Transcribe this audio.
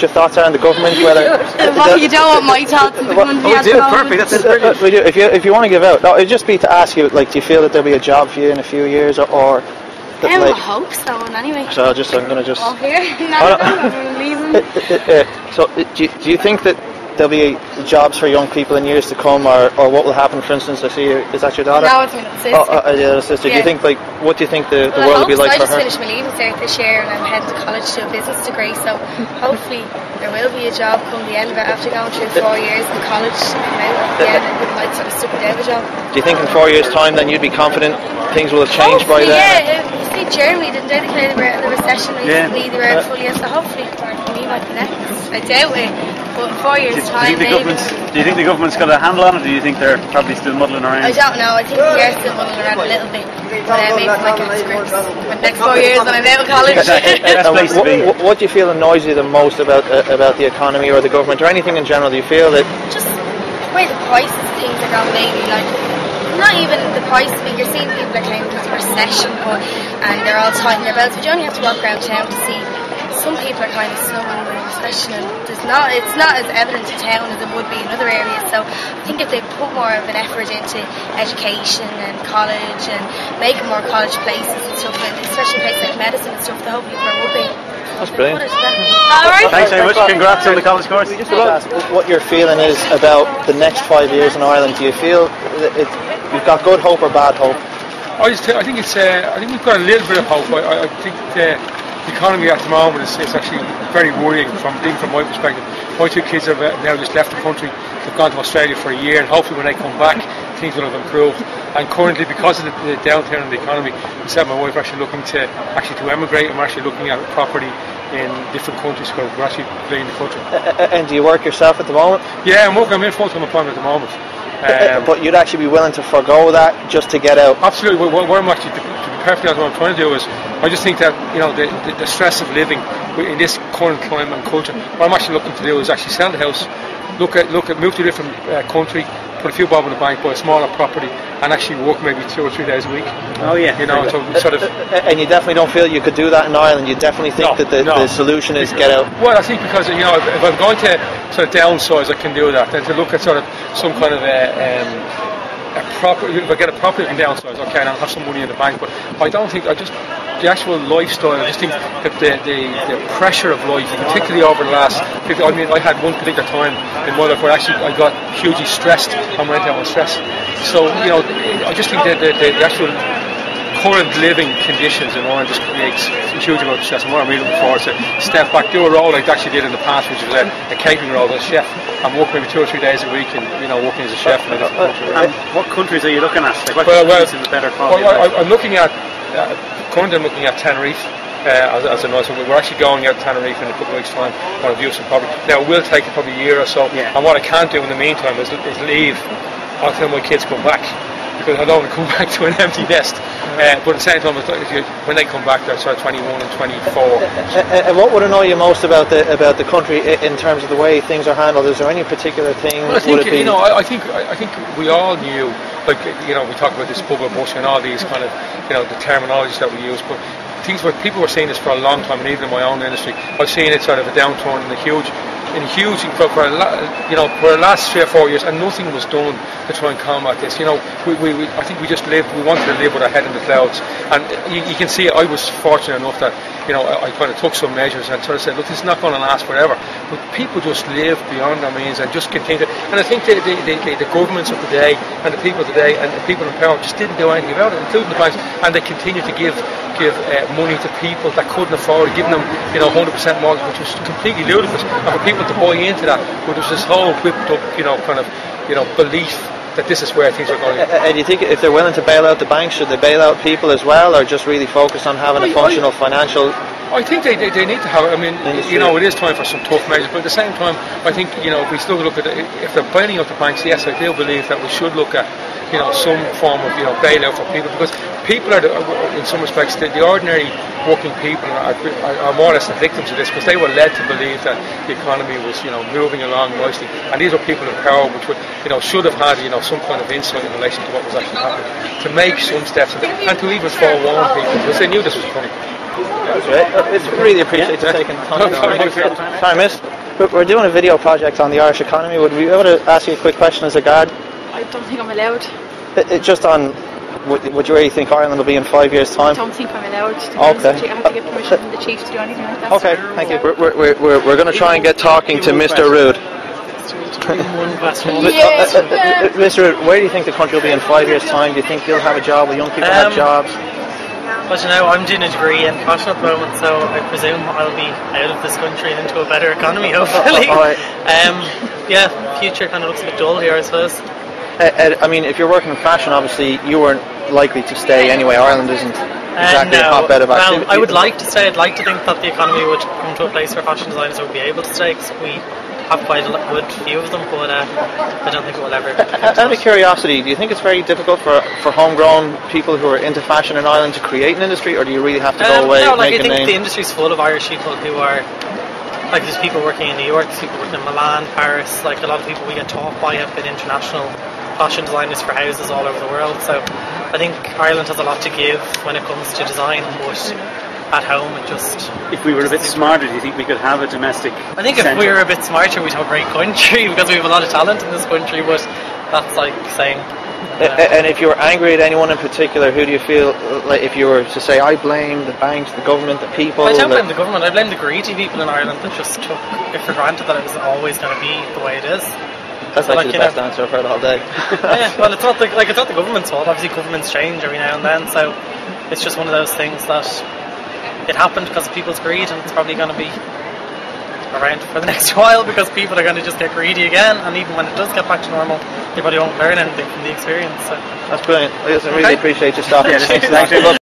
your thoughts are on the government? Whether well, you don't want my thoughts on the government. We do, perfect. That's brilliant. We do. If you want to give out, no, it'd just be to ask you, like, do you feel that there'll be a job for you in a few years, or that, I like, hope so. Anyway. So I'm gonna just. All here. I'm leaving. So do you think that there'll be jobs for young people in years to come, or what will happen? For instance, I see is that your daughter? No, it's my little sister. Yeah, little sister. Yeah. Do you think, like, what do you think the world will be like for her? I just finished my leaving cert this year, and I'm heading to college to do a business degree. So hopefully there will be a job come the end of it after going through 4 years in college. I would like to sort of have a job. Do you think in 4 years' time then you'd be confident things will have changed by then? Yeah, you see Germany didn't they declare the recession recently, they were fully in, so hopefully we might be next. I doubt it, but in 4 years' time do you think the government's got a handle on it, or do you think they're probably still muddling around? I don't know, I think they are still muddling around a little bit, but maybe we might get to grips in the next 4 years when I'm out of college. What do you feel annoys you the most about the economy or the government or anything in general? Do you feel that just the way the prices of things are going lately, like not even the price, but you're seeing people are claiming there's a recession and they're all tightening their belts, but you only have to walk around town to see some people are kind of snubbing the recession, and it's not as evident in town as it would be in other areas. So I think if they put more of an effort into education and college and making more college places and stuff, especially places like medicine and stuff, the hopefully there would be. That's brilliant. Alright. Thanks very much. Congrats on the college course. Just ask what your feeling is about the next 5 years in Ireland. Do you feel that you've got good hope or bad hope? I think we've got a little bit of hope. I think the economy at the moment is actually very worrying from my perspective. My 2 kids have now just left the country. They've gone to Australia for a year, and hopefully when they come back, things will have improved. And currently, because of the downturn in the economy, myself and my wife are actually looking to emigrate, and we're actually looking at property in different countries because we're actually fleeing the country. And do you work yourself at the moment? Yeah, I'm in full-time employment at the moment. But you'd actually be willing to forego that just to get out? Absolutely. What I'm actually, to be perfectly honest, what I'm trying to do is, I just think that the stress of living in this current climate and culture, what I'm actually looking to do is actually sell the house, look at move to a different country, put a few bob in the bank, buy a smaller property, and actually work maybe 2 or 3 days a week. Oh yeah. So sort of. And you definitely don't feel you could do that in Ireland. You definitely think that the solution is get out. Well, I think because if I'm going to sort of downsize, I can do that. Then to look at sort of some kind of a property, if I get a property, I can downsize. Okay, and I'll have some money in the bank. But I don't think the actual lifestyle. I just think that the pressure of life, particularly over the last 50, I mean, I had one particular time in my life where actually I got hugely stressed and went out on stress. So I just think that the actual current living conditions in Ireland just creates a huge amount of stress. And what I'm really looking forward to step back, do a role like I actually did in the past, which was a catering role as a chef, and work maybe 2 or 3 days a week, and working as a chef in a different country. And what countries are you looking at? Like what countries in the better quality? I'm looking at. Currently I'm looking at Tenerife as a nice one. We're actually going out to Tenerife in a couple of weeks' time on a view some property. Now it will take probably a year or so, and what I can't do in the meantime is leave until my kids come back, because I don't want to come back to an empty nest. But at the same time, when they come back, they're sort of 21 and 24. And what would annoy you most about the country in terms of the way things are handled? Is there any particular thing? Well, I think I think we all knew. Like we talk about this bubble bush and all these kind of the terminologies that we use, but things where people were saying this for a long time, and even in my own industry, I've seen it sort of a downturn in a huge for the last 3 or 4 years, and nothing was done to try and combat this. I think we wanted to live with our head in the clouds, and you can see I was fortunate enough that I kind of took some measures and sort of said, look, this is not going to last forever. But people just live beyond their means and just continue. And I think the governments of the day and the people today and the people in power just didn't do anything about it, including the banks, and they continue to give money to people that couldn't afford it, giving them 100% mortgage, which was completely ludicrous. And for people to buy into that, but there's this whole whipped up belief that this is where things are going. And do you think if they're willing to bail out the banks, should they bail out people as well, or just really focus on having a functional financial? I think they need to have. I mean, it is time for some tough measures, but at the same time, I think if we still look at if they're bailing out the banks, yes, I do believe that we should look at some form of bailout for people, because people are in some respects the ordinary working people are more or less the victims of this, because they were led to believe that the economy was moving along nicely, and these are people in power which would should have had some kind of insight in relation to what was actually happening, to make some steps and to even forewarn people, because they knew this was coming. That's right. It's really appreciate you taking the time. Sorry, miss. We're doing a video project on the Irish economy. Would we be able to ask you a quick question as a guard? I don't think I'm allowed. Just on, would you really think Ireland will be in 5 years' time? I don't think I'm allowed. Okay. I have to get permission from the chief to do anything like that. Okay, thank you. We're going to try and get talking to Mr. Rude. Mr. Rude, where do you think the country will be in 5 years' time? Do you think you'll have a job? Will young people have jobs? But you know, I'm doing a degree in fashion at the moment, so I presume I'll be out of this country and into a better economy, hopefully. Yeah, future kind of looks a bit dull here, I suppose. I mean, if you're working in fashion, obviously you weren't likely to stay anyway. Ireland isn't exactly a hotbed of activity. Well, I would like to stay. I'd like to think that the economy would come to a place where fashion designers would be able to stay, because we have quite a good few of them, but I don't think it will ever. Out of curiosity, do you think it's very difficult for homegrown people who are into fashion in Ireland to create an industry, or do you really have to go away and make a name? I think the industry's full of Irish people who are, like, there's people working in New York, there's people working in Milan, Paris. Like, a lot of people we get taught by have been international fashion designers for houses all over the world. So I think Ireland has a lot to give when it comes to design, but at home it just... If we were a bit smarter, do you think we could have a domestic I think if we were a bit smarter, we'd have a great country, because we have a lot of talent in this country, but that's like saying... And if you were angry at anyone in particular, who do you feel, like, if you were to say, I blame the banks, the government, the people? I don't blame the government, I blame the greedy people in Ireland that just took it for granted that it was always going to be the way it is. That's actually the best answer I've heard all day. Yeah, well, it's not the government's fault. Obviously, governments change every now and then, so it's just one of those things that it happened because of people's greed, and it's probably going to be around for the next while because people are going to just get greedy again, and even when it does get back to normal, they probably won't learn anything from the experience. So. That's brilliant. I really appreciate you stopping. Thanks.